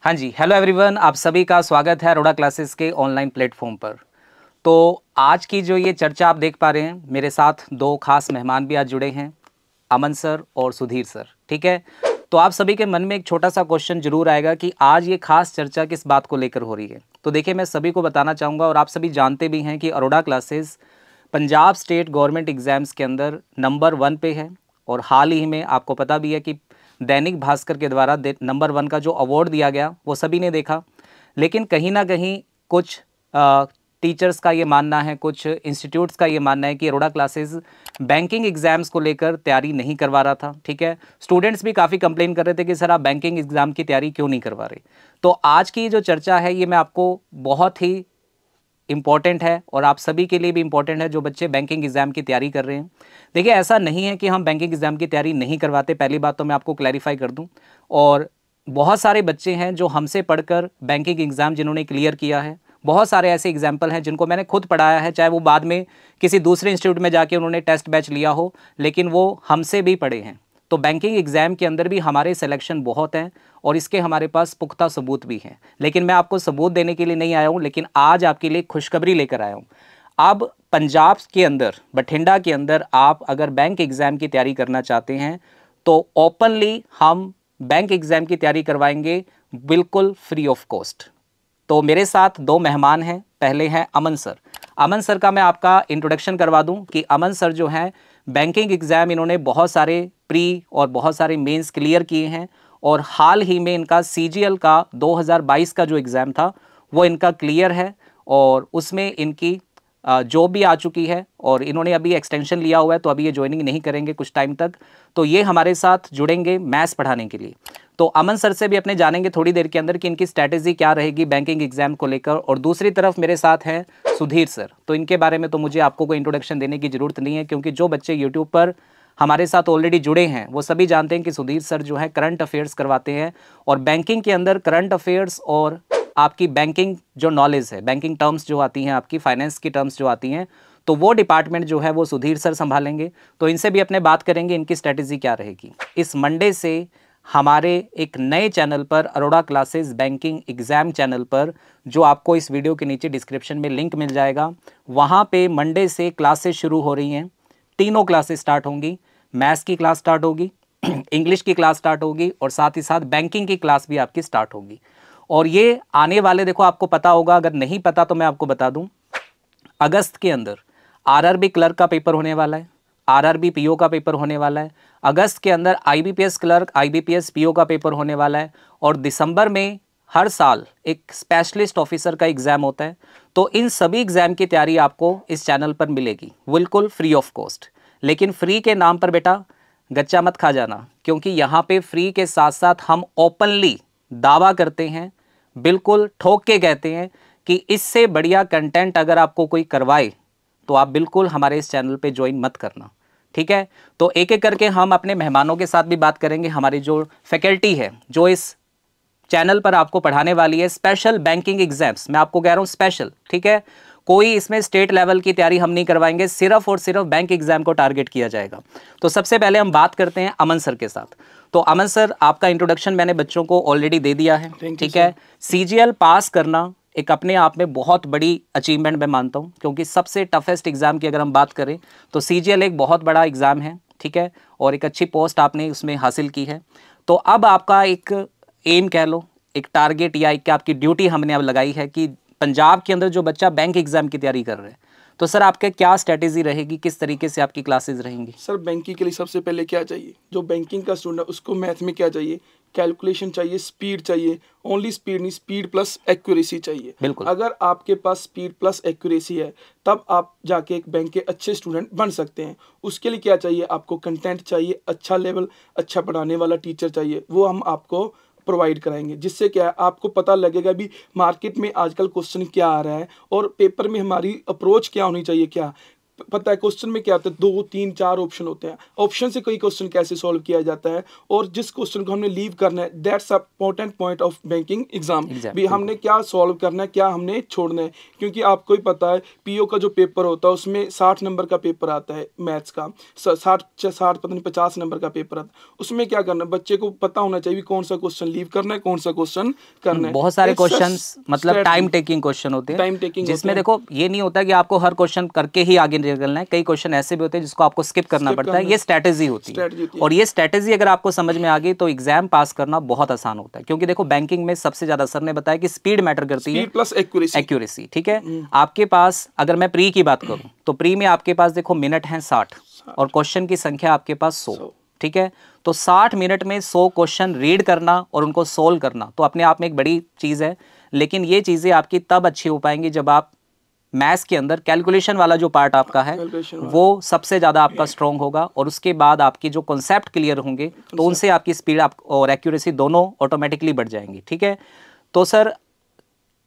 हाँ जी, hello everyone, आप सभी का स्वागत है अरोड़ा क्लासेस के ऑनलाइन प्लेटफॉर्म पर। तो आज की जो ये चर्चा आप देख पा रहे हैं, मेरे साथ दो खास मेहमान भी आज जुड़े हैं, अमन सर और सुधीर सर। ठीक है, तो आप सभी के मन में एक छोटा सा क्वेश्चन जरूर आएगा कि आज ये खास चर्चा किस बात को लेकर हो रही है। तो देखिए, मैं सभी को बताना चाहूँगा और आप सभी जानते भी हैं कि Arora classes Punjab state government exams के अंदर नंबर 1 पे है। और हाल ही में आपको पता भी है कि दैनिक भास्कर के द्वारा नंबर 1 का जो अवार्ड दिया गया वो सभी ने देखा। लेकिन कहीं ना कहीं कुछ टीचर्स का ये मानना है, कुछ इंस्टीट्यूट्स का ये मानना है कि अरोड़ा क्लासेस बैंकिंग एग्ज़ाम्स को लेकर तैयारी नहीं करवा रहा था। ठीक है, स्टूडेंट्स भी काफ़ी कंप्लेन कर रहे थे कि सर आप बैंकिंग एग्ज़ाम की तैयारी क्यों नहीं करवा रहे। तो आज की जो चर्चा है ये मैं आपको बहुत ही इम्पॉर्टेंट है और आप सभी के लिए भी इम्पॉर्टेंट है जो बच्चे बैंकिंग एग्ज़ाम की तैयारी कर रहे हैं। देखिए, ऐसा नहीं है कि हम बैंकिंग एग्ज़ाम की तैयारी नहीं करवाते, पहली बात तो मैं आपको क्लैरिफाई कर दूं। और बहुत सारे बच्चे हैं जो हमसे पढ़कर बैंकिंग एग्ज़ाम जिन्होंने क्लियर किया है। बहुत सारे ऐसे एग्जाम्पल हैं जिनको मैंने खुद पढ़ाया है, चाहे वो बाद में किसी दूसरे इंस्टीट्यूट में जाके उन्होंने टेस्ट बैच लिया हो, लेकिन वो हमसे भी पढ़े हैं। तो बैंकिंग एग्ज़ाम के अंदर भी हमारे सिलेक्शन बहुत हैं और इसके हमारे पास पुख्ता सबूत भी हैं। लेकिन मैं आपको सबूत देने के लिए नहीं आया हूँ, लेकिन आज आपके लिए खुशखबरी लेकर आया हूँ। अब पंजाब के अंदर, बठिंडा के अंदर आप अगर बैंक एग्ज़ाम की तैयारी करना चाहते हैं तो ओपनली हम बैंक एग्ज़ाम की तैयारी करवाएंगे, बिल्कुल फ्री ऑफ कॉस्ट। तो मेरे साथ दो मेहमान हैं। पहले हैं अमन सर। अमन सर का मैं आपका इंट्रोडक्शन करवा दूं कि अमन सर जो हैं बैंकिंग एग्ज़ाम इन्होंने बहुत सारे प्री और बहुत सारे मेंस क्लियर किए हैं और हाल ही में इनका सीजीएल का 2022 का जो एग्ज़ाम था वो इनका क्लियर है और उसमें इनकी जॉब भी आ चुकी है और इन्होंने अभी एक्सटेंशन लिया हुआ है, तो अभी ये ज्वाइनिंग नहीं करेंगे कुछ टाइम तक। तो ये हमारे साथ जुड़ेंगे मैथ्स पढ़ाने के लिए। तो अमन सर से भी अपने जानेंगे थोड़ी देर के अंदर कि इनकी स्ट्रैटेजी क्या रहेगी बैंकिंग एग्जाम को लेकर। और दूसरी तरफ मेरे साथ हैं सुधीर सर। तो इनके बारे में तो मुझे आपको कोई इंट्रोडक्शन देने की ज़रूरत नहीं है, क्योंकि जो बच्चे यूट्यूब पर हमारे साथ ऑलरेडी जुड़े हैं वो सभी जानते हैं कि सुधीर सर जो है करंट अफेयर्स करवाते हैं। और बैंकिंग के अंदर करंट अफेयर्स और आपकी बैंकिंग जो नॉलेज है, बैंकिंग टर्म्स जो आती हैं, आपकी फाइनेंस की टर्म्स जो आती हैं, तो वो डिपार्टमेंट जो है वो सुधीर सर संभालेंगे। तो इनसे भी अपने बात करेंगे इनकी स्ट्रैटेजी क्या रहेगी। इस मंडे से हमारे एक नए चैनल पर, Arora classes banking exam channel पर, जो आपको इस वीडियो के नीचे डिस्क्रिप्शन में लिंक मिल जाएगा, वहाँ पे मंडे से क्लासेस शुरू हो रही हैं। तीनों क्लासेस स्टार्ट होंगी। मैथ्स की क्लास स्टार्ट होगी, इंग्लिश की क्लास स्टार्ट होगी और साथ ही साथ बैंकिंग की क्लास भी आपकी स्टार्ट होगी। और ये आने वाले, देखो आपको पता होगा, अगर नहीं पता तो मैं आपको बता दूं, अगस्त के अंदर आरआरबी क्लर्क का पेपर होने वाला है, आरआरबी पीओ का पेपर होने वाला है। अगस्त के अंदर आईबीपीएस क्लर्क, आईबीपीएस पीओ का पेपर होने वाला है। और दिसंबर में हर साल एक स्पेशलिस्ट ऑफिसर का एग्ज़ाम होता है। तो इन सभी एग्ज़ाम की तैयारी आपको इस चैनल पर मिलेगी, बिल्कुल फ्री ऑफ कॉस्ट। लेकिन फ्री के नाम पर बेटा गच्चा मत खा जाना, क्योंकि यहाँ पे फ्री के साथ साथ हम ओपनली दावा करते हैं, बिल्कुल ठोक के कहते हैं कि इससे बढ़िया कंटेंट अगर आपको कोई करवाए तो आप बिल्कुल हमारे इस चैनल पे ज्वाइन मत करना। ठीक है, तो एक एक करके हम अपने मेहमानों के साथ भी बात करेंगे। हमारी जो फैकल्टी है जो इस चैनल पर आपको पढ़ाने वाली है स्पेशल बैंकिंग एग्जाम्स, मैं आपको कह रहा हूँ स्पेशल। ठीक है, कोई इसमें स्टेट लेवल की तैयारी हम नहीं करवाएंगे, सिर्फ और सिर्फ बैंक एग्जाम को टारगेट किया जाएगा। तो सबसे पहले हम बात करते हैं अमन सर के साथ। तो अमन सर, आपका इंट्रोडक्शन मैंने बच्चों को ऑलरेडी दे दिया है। ठीक है, सीजीएल पास करना एक अपने आप में बहुत बड़ी अचीवमेंट मैं मानता हूँ, क्योंकि सबसे टफेस्ट एग्जाम की अगर हम बात करें तो सीजीएल एक बहुत बड़ा एग्जाम है। ठीक है, और एक अच्छी पोस्ट आपने उसमें हासिल की है। तो अब आपका एक एम कह लो, एक टारगेट या एक आपकी ड्यूटी हमने अब लगाई है कि पंजाब के अंदर जो बच्चा बैंक एग्जाम की तैयारी कर रहे हैं, तो सर आपके क्या स्ट्रेटेजी रहेगी, किस तरीके से आपकी क्लासेस रहेंगी? सर बैंकिंग के लिए सबसे पहले क्या चाहिए, जो बैंकिंग का स्टूडेंट है उसको मैथ में क्या चाहिए, कैलकुलेशन चाहिए, स्पीड चाहिए। ओनली स्पीड नहीं, स्पीड प्लस एक्यूरेसी चाहिए। बिल्कुल। अगर आपके पास स्पीड प्लस एक्यूरेसी है तब आप जाके एक बैंक के अच्छे स्टूडेंट बन सकते हैं। उसके लिए क्या चाहिए, आपको कंटेंट चाहिए, अच्छा लेवल, अच्छा पढ़ाने वाला टीचर चाहिए, वो हम आपको प्रोवाइड कराएंगे। जिससे क्या है, आपको पता लगेगा भी मार्केट में आजकल क्वेश्चन क्या आ रहा है और पेपर में हमारी अप्रोच क्या होनी चाहिए। क्या पता है क्वेश्चन में क्या होता है, 2 3 4 ऑप्शन होते हैं, ऑप्शन से कोई क्वेश्चन कैसे सॉल्व किया जाता है, और जिस क्वेश्चन को हमने लीव करना है, that's a important point of banking exam. भी हमने क्या सॉल्व करना है, क्या हमने छोड़ना है, क्योंकि आपको ही पता है पीओ का जो पेपर होता है उसमें 60 नंबर का पेपर आता है मैथ्स का, 60 पता नहीं 50 नंबर का पेपर आता है, उसमें क्या करना है, बच्चे को पता होना चाहिए कौन सा क्वेश्चन लीव करना है, कौन सा क्वेश्चन करना है। बहुत सारे क्वेश्चंस मतलब टाइम टेकिंग क्वेश्चन होते हैं, टाइम टेकिंग, जिसमें देखो ये नहीं होता कि आपको हर क्वेश्चन करके ही आगे निकलना है, कई क्वेश्चन ऐसे भी होते हैं जिसको आपको स्किप करना पड़ता है, ये स्ट्रेटेजी होती है। और ये स्ट्रेटेजी अगर आपको समझ में आ गई तो एग्जाम पास करना बहुत आसान होता है, क्योंकि देखो बैंकिंग में सबसे ज्यादा सर ने बताया कि स्पीड मैटर करती है, स्पीड प्लस एक्यूरेसी, ठीक है। आपके पास अगर मैं प्री की बात करूं तो प्री में आपके पास देखो मिनट हैं 60 और क्वेश्चन की संख्या आपके पास 100, ठीक है। तो 60 मिनट में 100 क्वेश्चन रीड करना और उनको सोल्व करना तो अपने आप में एक बड़ी चीज है, लेकिन ये चीजें आपकी तब अच्छी हो पाएंगी जब आप मैथ्स के अंदर कैलकुलेशन वाला जो पार्ट आपका है वो सबसे ज़्यादा आपका स्ट्रॉन्ग होगा, और उसके बाद आपकी जो कॉन्सेप्ट क्लियर होंगे तो उनसे आपकी स्पीड और एक्यूरेसी दोनों ऑटोमेटिकली बढ़ जाएंगी, ठीक है। तो सर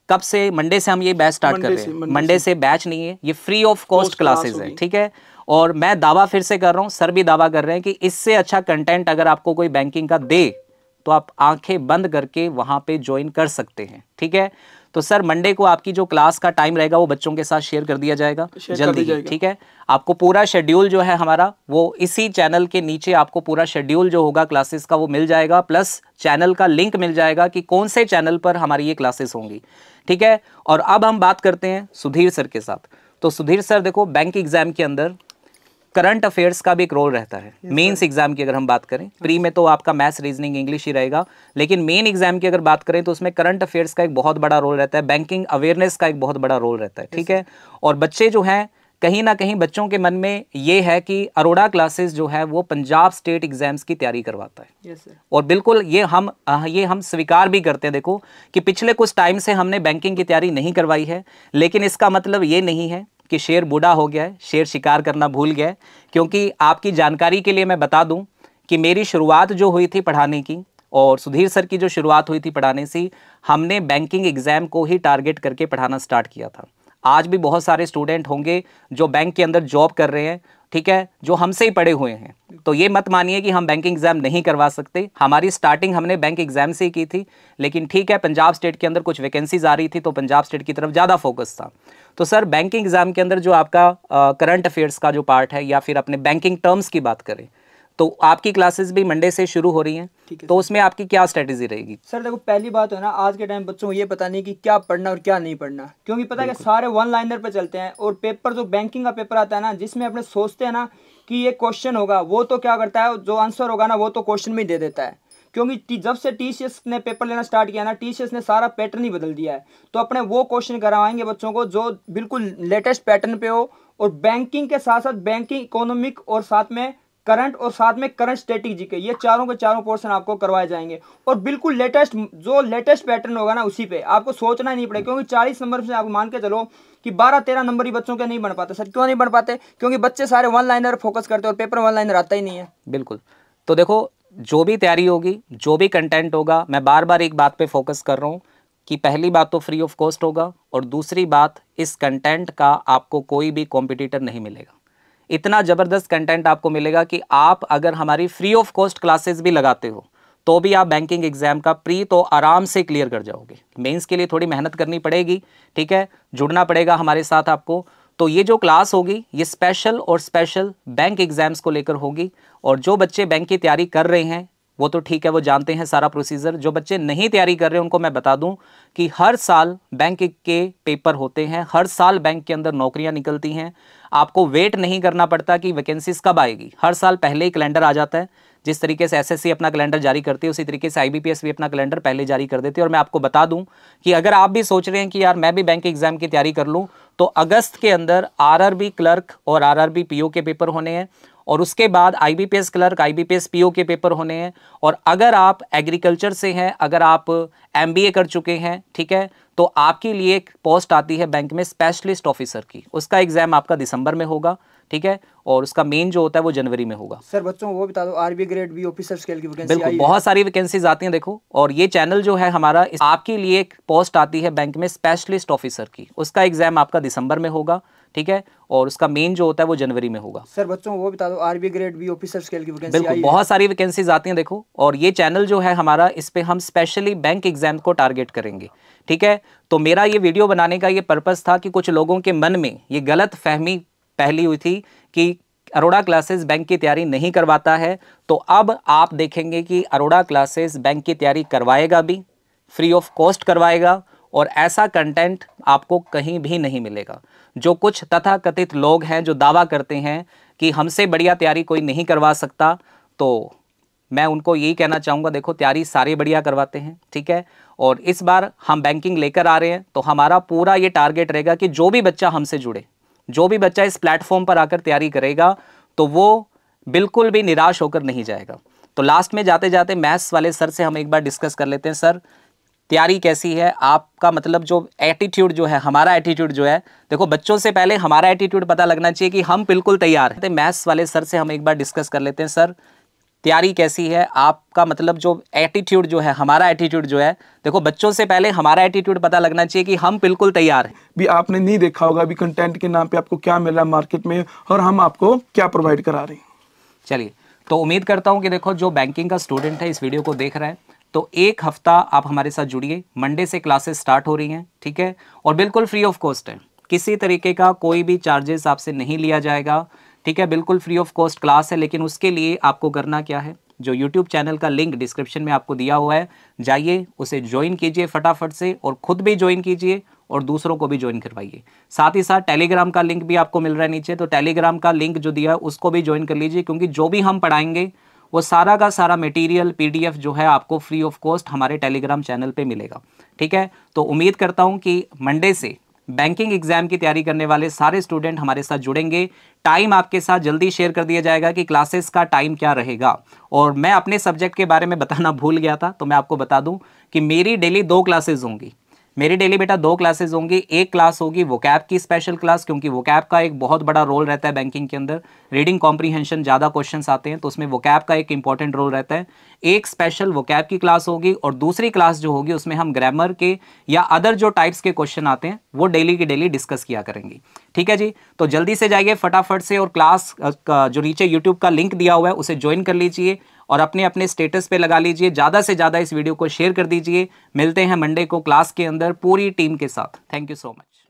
कब से, मंडे से हम ये बैच स्टार्ट कर रहे हैं, मंडे से बैच नहीं है, ये फ्री ऑफ कॉस्ट क्लासेस है, ठीक है। और मैं दावा फिर से कर रहा हूँ, सर भी दावा कर रहे हैं कि इससे अच्छा कंटेंट अगर आपको कोई बैंकिंग का दे तो आप आंखें बंद करके वहां पे ज्वाइन कर सकते हैं, ठीक है। तो सर मंडे को आपकी जो क्लास का टाइम रहेगा वो बच्चों के साथ शेयर कर दिया जाएगा जल्दी ही, ठीक है। आपको पूरा शेड्यूल जो है हमारा वो इसी चैनल के नीचे आपको पूरा शेड्यूल जो होगा क्लासेस का वो मिल जाएगा, प्लस चैनल का लिंक मिल जाएगा कि कौन से चैनल पर हमारी ये क्लासेस होंगी, ठीक है। और अब हम बात करते हैं सुधीर सर के साथ। तो सुधीर सर देखो बैंक एग्जाम के अंदर करंट अफेयर्स का भी एक रोल रहता है। मेंस एग्जाम की अगर हम बात करें, प्री में तो आपका मैथ्स रीजनिंग इंग्लिश ही रहेगा, लेकिन मेन एग्जाम की अगर बात करें तो उसमें करंट अफेयर्स का एक बहुत बड़ा रोल रहता है, बैंकिंग अवेयरनेस का एक बहुत बड़ा रोल रहता है, ठीक है। और बच्चे जो हैं कहीं ना कहीं बच्चों के मन में ये है कि अरोड़ा क्लासेस जो है वो पंजाब स्टेट एग्जाम्स की तैयारी करवाता है। और बिल्कुल ये हम स्वीकार भी करते हैं देखो कि पिछले कुछ टाइम से हमने बैंकिंग की तैयारी नहीं करवाई है, लेकिन इसका मतलब ये नहीं है कि शेर बूढ़ा हो गया है, शेर शिकार करना भूल गया है। क्योंकि आपकी जानकारी के लिए मैं बता दूं कि मेरी शुरुआत जो हुई थी पढ़ाने की और सुधीर सर की जो शुरुआत हुई थी पढ़ाने से, हमने बैंकिंग एग्जाम को ही टारगेट करके पढ़ाना स्टार्ट किया था। आज भी बहुत सारे स्टूडेंट होंगे जो बैंक के अंदर जॉब कर रहे हैं, ठीक है, जो हमसे ही पढ़े हुए हैं, तो ये मत मानिए कि हम बैंकिंग एग्जाम नहीं करवा सकते। हमारी स्टार्टिंग हमने बैंक एग्जाम से ही की थी, लेकिन ठीक है पंजाब स्टेट के अंदर कुछ वैकेंसीज आ रही थी तो पंजाब स्टेट की तरफ ज़्यादा फोकस था। तो सर बैंकिंग एग्जाम के अंदर जो आपका करंट अफेयर्स का जो पार्ट है या फिर अपने बैंकिंग टर्म्स की बात करें तो आपकी क्लासेस भी मंडे से शुरू हो रही हैं, तो उसमें आपकी क्या स्ट्रेटेजी रहेगी? सर देखो पहली बात है ना, आज के टाइम बच्चों को ये पता नहीं कि क्या पढ़ना और क्या नहीं पढ़ना, क्योंकि पता है कि सारे वन लाइनर पे चलते हैं। और पेपर जो बैंकिंग का पेपर आता है ना, जिसमें अपने सोचते हैं ना कि ये क्वेश्चन होगा, वो तो क्या करता है, जो आंसर होगा ना वो तो क्वेश्चन में ही दे देता है। क्योंकि जब से टीसीएस ने पेपर लेना स्टार्ट किया ना, टीसीएस ने सारा पैटर्न ही बदल दिया है। तो अपने वो क्वेश्चन करवाएंगे बच्चों को जो बिल्कुल लेटेस्ट पैटर्न पे हो, और बैंकिंग के साथ साथ बैंकिंग, इकोनॉमिक और साथ में करंट और साथ में करंट स्ट्रेटेजी के, ये चारों के चारों पोर्शन आपको करवाए जाएंगे। और बिल्कुल लेटेस्ट, जो लेटेस्ट पैटर्न होगा ना उसी पे आपको सोचना ही नहीं पड़ेगा। क्योंकि 40 नंबर से आप मान के चलो कि 12-13 नंबर ही बच्चों के नहीं बन पाते। सर क्यों नहीं बन पाते? क्योंकि बच्चे सारे वन लाइनर फोकस करते हैं और पेपर वन लाइनर आता ही नहीं है। बिल्कुल। तो देखो जो भी तैयारी होगी, जो भी कंटेंट होगा, मैं बार बार एक बात पे फोकस कर रहा हूँ कि पहली बात तो फ्री ऑफ कॉस्ट होगा, और दूसरी बात इस कंटेंट का आपको कोई भी कॉम्पिटिटर नहीं मिलेगा। इतना ज़बरदस्त कंटेंट आपको मिलेगा कि आप अगर हमारी फ्री ऑफ कॉस्ट क्लासेस भी लगाते हो तो भी आप बैंकिंग एग्जाम का प्री तो आराम से क्लियर कर जाओगे। मेंस के लिए थोड़ी मेहनत करनी पड़ेगी, ठीक है, जुड़ना पड़ेगा हमारे साथ आपको। तो ये जो क्लास होगी ये स्पेशल और स्पेशल बैंक एग्जाम्स को लेकर होगी। और जो बच्चे बैंक की तैयारी कर रहे हैं वो तो ठीक है, वो जानते हैं सारा प्रोसीजर। जो बच्चे नहीं तैयारी कर रहे हैं उनको मैं बता दूं कि हर साल बैंक के पेपर होते हैं, हर साल बैंक के अंदर नौकरियां निकलती हैं। आपको वेट नहीं करना पड़ता कि वैकेंसीज कब आएगी, हर साल पहले ही कैलेंडर आ जाता है। जिस तरीके से एसएससी अपना कैलेंडर जारी करती है उसी तरीके से आईबीपीएस भी अपना कैलेंडर पहले जारी कर देती है। और मैं आपको बता दूं कि अगर आप भी सोच रहे हैं कि यार मैं भी बैंक एग्जाम की तैयारी कर लूं, तो अगस्त के अंदर आरआरबी क्लर्क और आरआरबी पीओ के पेपर होने हैं, और उसके बाद आईबीपीएस क्लर्क, आईबीपीएस पीओ के पेपर होने हैं। और अगर आप एग्रीकल्चर से हैं, अगर आप एमबीए कर चुके हैं, ठीक है, तो आपके लिए एक पोस्ट आती है बैंक में स्पेशलिस्ट ऑफिसर की, उसका एग्जाम आपका दिसंबर में होगा, ठीक है, और उसका मेन जो होता है वो जनवरी में होगा। सर बच्चों को वो बता दो, RB grade B officer scale की वैकेंसी बिल्कुल, बहुत सारी वैकेंसीज आती हैं देखो। और ये चैनल जो है हमारा, आपके लिए एक पोस्ट आती है बैंक में स्पेशलिस्ट ऑफिसर की, उसका एग्जाम आपका दिसंबर में होगा, ठीक है, और उसका मेन जो होता है वो जनवरी में होगा। सर बच्चों को वो बता दो, RB grade B officer scale की वैकेंसी बिल्कुल, बहुत सारी वैकेंसीज आती हैं देखो, और ये चैनल जो है हमारा, इस पे हम स्पेशली बैंक एग्जाम को टारगेट करेंगे, ठीक है। तो मेरा ये वीडियो बनाने का ये पर्पस था कि कुछ लोगों के मन में ये गलत फहमी पहली हुई थी कि अरोड़ा क्लासेस बैंक की तैयारी नहीं करवाता है। तो अब आप देखेंगे कि अरोड़ा क्लासेस बैंक की तैयारी करवाएगा भी, फ्री ऑफ कॉस्ट करवाएगा, और ऐसा कंटेंट आपको कहीं भी नहीं मिलेगा। जो कुछ तथाकथित लोग हैं जो दावा करते हैं कि हमसे बढ़िया तैयारी कोई नहीं करवा सकता, तो मैं उनको यही कहना चाहूँगा, देखो तैयारी सारे बढ़िया करवाते हैं, ठीक है। और इस बार हम बैंकिंग लेकर आ रहे हैं, तो हमारा पूरा ये टारगेट रहेगा कि जो भी बच्चा हमसे जुड़े, जो भी बच्चा इस प्लेटफॉर्म पर आकर तैयारी करेगा, तो वो बिल्कुल भी निराश होकर नहीं जाएगा। तो लास्ट में जाते जाते मैथ्स वाले सर से हम एक बार डिस्कस कर लेते हैं। सर, तैयारी कैसी है आपका, मतलब जो एटीट्यूड जो है, हमारा एटीट्यूड जो है, देखो बच्चों से पहले हमारा एटीट्यूड पता लगना चाहिए कि हम बिल्कुल तैयार हैं। मैथ्स वाले सर से हम एक बार डिस्कस कर लेते हैं। सर, तैयारी कैसी है आपका, मतलब जो एटीट्यूड जो है, हमारा एटीट्यूड जो है, देखो बच्चों से पहले हमारा एटीट्यूड पता लगना चाहिए कि हम बिल्कुल तैयार हैं। भी आपने नहीं देखा होगा अभी कंटेंट के नाम पे आपको क्या मिल रहा है मार्केट में, और हम आपको क्या प्रोवाइड करा रहे हैं। चलिए, तो उम्मीद करता हूं कि देखो जो बैंकिंग का स्टूडेंट है इस वीडियो को देख रहा है, तो एक हफ्ता आप हमारे साथ जुड़िए। मंडे से क्लासेस स्टार्ट हो रही हैं, ठीक है, और बिल्कुल फ्री ऑफ कॉस्ट है। किसी तरीके का कोई भी चार्जेस आपसे नहीं लिया जाएगा, ठीक है, बिल्कुल फ्री ऑफ कॉस्ट क्लास है। लेकिन उसके लिए आपको करना क्या है, जो यूट्यूब चैनल का लिंक डिस्क्रिप्शन में आपको दिया हुआ है, जाइए उसे ज्वाइन कीजिए फटाफट से, और खुद भी ज्वाइन कीजिए और दूसरों को भी ज्वाइन करवाइए। साथ ही साथ टेलीग्राम का लिंक भी आपको मिल रहा है नीचे, तो टेलीग्राम का लिंक जो दिया है उसको भी ज्वाइन कर लीजिए, क्योंकि जो भी हम पढ़ाएंगे वो सारा का सारा मटेरियल PDF जो है आपको फ्री ऑफ कॉस्ट हमारे टेलीग्राम चैनल पे मिलेगा, ठीक है। तो उम्मीद करता हूँ कि मंडे से बैंकिंग एग्जाम की तैयारी करने वाले सारे स्टूडेंट हमारे साथ जुड़ेंगे। टाइम आपके साथ जल्दी शेयर कर दिया जाएगा कि क्लासेस का टाइम क्या रहेगा। और मैं अपने सब्जेक्ट के बारे में बताना भूल गया था, तो मैं आपको बता दूं कि मेरी डेली 2 क्लासेस होंगी। मेरी डेली बेटा 2 क्लासेस होंगी। एक क्लास होगी वोकैब की स्पेशल क्लास, क्योंकि वोकैब का एक बहुत बड़ा रोल रहता है बैंकिंग के अंदर। रीडिंग कॉम्प्रीहेंशन ज़्यादा क्वेश्चंस आते हैं, तो उसमें वोकैब का एक इंपॉर्टेंट रोल रहता है। एक स्पेशल वोकैब की क्लास होगी, और दूसरी क्लास जो होगी उसमें हम ग्रामर के या अदर जो टाइप्स के क्वेश्चन आते हैं वो डेली की डेली डिस्कस किया करेंगे, ठीक है जी। तो जल्दी से जाइए फटाफट से, और क्लास का जो नीचे यूट्यूब का लिंक दिया हुआ है उसे ज्वाइन कर लीजिए, और अपने अपने स्टेटस पे लगा लीजिए। ज़्यादा से ज़्यादा इस वीडियो को शेयर कर दीजिए। मिलते हैं मंडे को क्लास के अंदर पूरी टीम के साथ। Thank you so much.